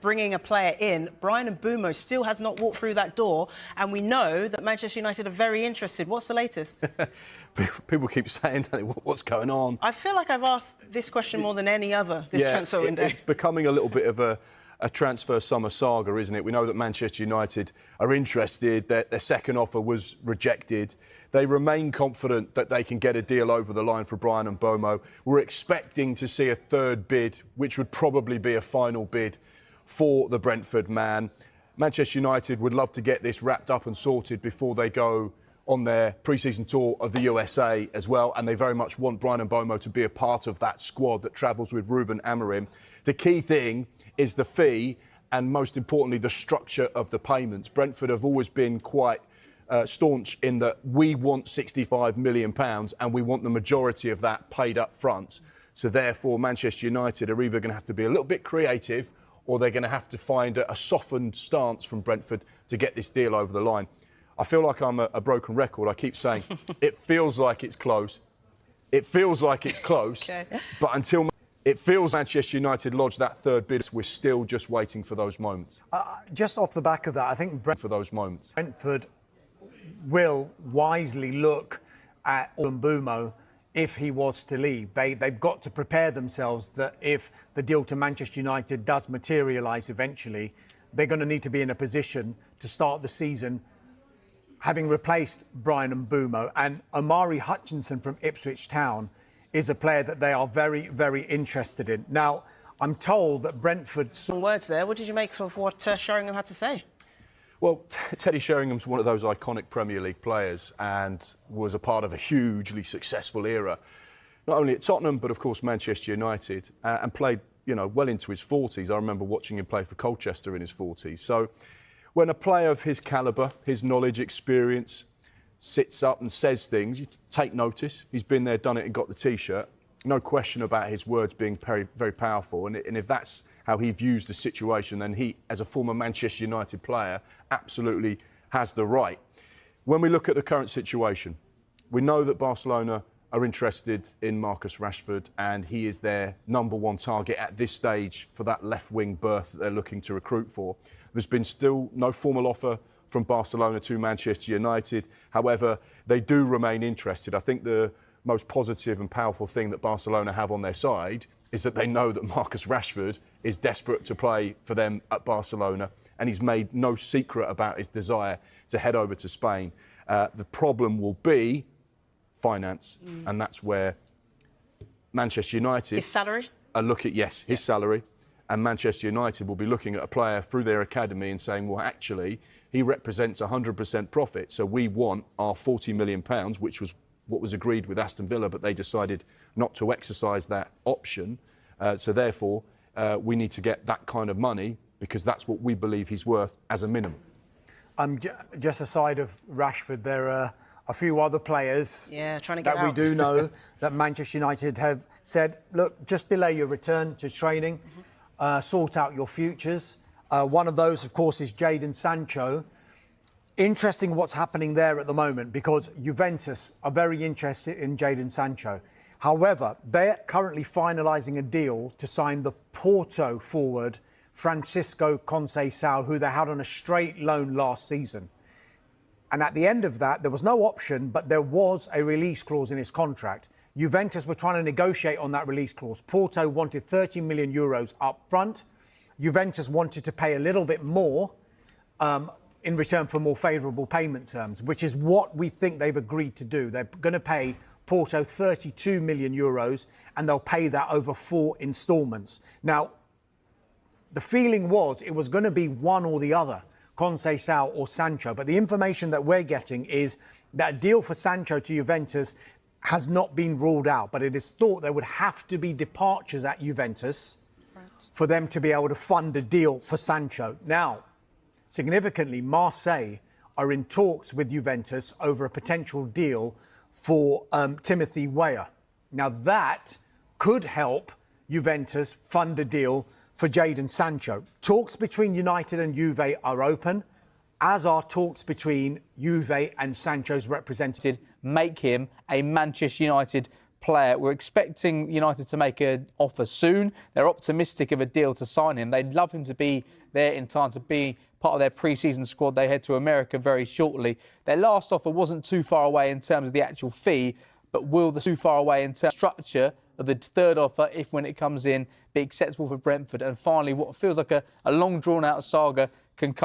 bringing a player in. Bryan Mbeumo still has not walked through that door, and we know that Manchester United are very interested. What's the latest? People keep saying, what's going on? I feel like I've asked this question more than any other this transfer window. It's becoming a little bit of a transfer summer saga, isn't it? We know that Manchester United are interested. Their second offer was rejected. They remain confident that they can get a deal over the line for Bryan Mbeumo. We're expecting to see a third bid, which would probably be a final bid for the Brentford man. Manchester United would love to get this wrapped up and sorted before they go on their pre-season tour of the USA as well, and they very much want Bryan Mbeumo to be a part of that squad that travels with Ruben Amorim. The key thing is the fee and, most importantly, the structure of the payments. Brentford have always been quite staunch in that we want £65 million and we want the majority of that paid up front. So therefore, Manchester United are either going to have to be a little bit creative or they're going to have to find a softened stance from Brentford to get this deal over the line. I feel like I'm a broken record. I keep saying it feels like it's close. It feels like it's close. Okay. But until it feels Manchester United lodged that third bid, we're still just waiting for those moments. Just off the back of that, I think for those moments, Brentford will wisely look at Mbeumo if he was to leave. They've got to prepare themselves that if the deal to Manchester United does materialise eventually, they're going to need to be in a position to start the season having replaced Bryan Mbeumo. And Omari Hutchinson from Ipswich Town is a player that they are very, very interested in. Now, I'm told that Brentford... Some words there. What did you make of what Sheringham had to say? Well, Teddy Sheringham's one of those iconic Premier League players and was a part of a hugely successful era, not only at Tottenham, but, of course, Manchester United, and played, well into his 40s. I remember watching him play for Colchester in his 40s. So when a player of his calibre, his knowledge, experience, sits up and says things, you take notice. He's been there, done it and got the T-shirt. No question about his words being very, very powerful. And if that's how he views the situation, then he, as a former Manchester United player, absolutely has the right. When we look at the current situation, we know that Barcelona are interested in Marcus Rashford and he is their number one target at this stage for that left-wing berth that they're looking to recruit for. There's been still no formal offer from Barcelona to Manchester United. However, they do remain interested. I think the most positive and powerful thing that Barcelona have on their side is that they know that Marcus Rashford is desperate to play for them at Barcelona, and he's made no secret about his desire to head over to Spain. The problem will be finance, and that's where Manchester United... His salary? His salary. And Manchester United will be looking at a player through their academy and saying, well, actually, he represents 100% profit, so we want our £40 million, which was what was agreed with Aston Villa, but they decided not to exercise that option. So therefore, we need to get that kind of money because that's what we believe he's worth as a minimum. Just aside of Rashford, there are a few other players trying to get that we do know that Manchester United have said, look, just delay your return to training, sort out your futures. One of those, of course, is Jadon Sancho. Interesting what's happening there at the moment because Juventus are very interested in Jadon Sancho. However, they're currently finalising a deal to sign the Porto forward Francisco Conceição, who they had on a straight loan last season. And at the end of that, there was no option, but there was a release clause in his contract. Juventus were trying to negotiate on that release clause. Porto wanted 30 million euros up front. Juventus wanted to pay a little bit more in return for more favourable payment terms, which is what we think they've agreed to do. They're going to pay Porto 32 million euros and they'll pay that over 4 instalments. Now, the feeling was it was going to be one or the other, Conceição or Sancho. But the information that we're getting is that a deal for Sancho to Juventus has not been ruled out. But it is thought there would have to be departures at Juventus for them to be able to fund a deal for Sancho. Now, significantly, Marseille are in talks with Juventus over a potential deal for Timothy Weah. Now, that could help Juventus fund a deal for Jadon Sancho. Talks between United and Juve are open, as are talks between Juve and Sancho's representative. Make him a Manchester United player. We're expecting United to make an offer soon. They're optimistic of a deal to sign him. They'd love him to be there in time to be part of their pre-season squad. They head to America very shortly. Their last offer wasn't too far away in terms of the actual fee, but will the too far away in terms of structure of the third offer, if when it comes in, be acceptable for Brentford? And finally, what feels like a long drawn-out saga can come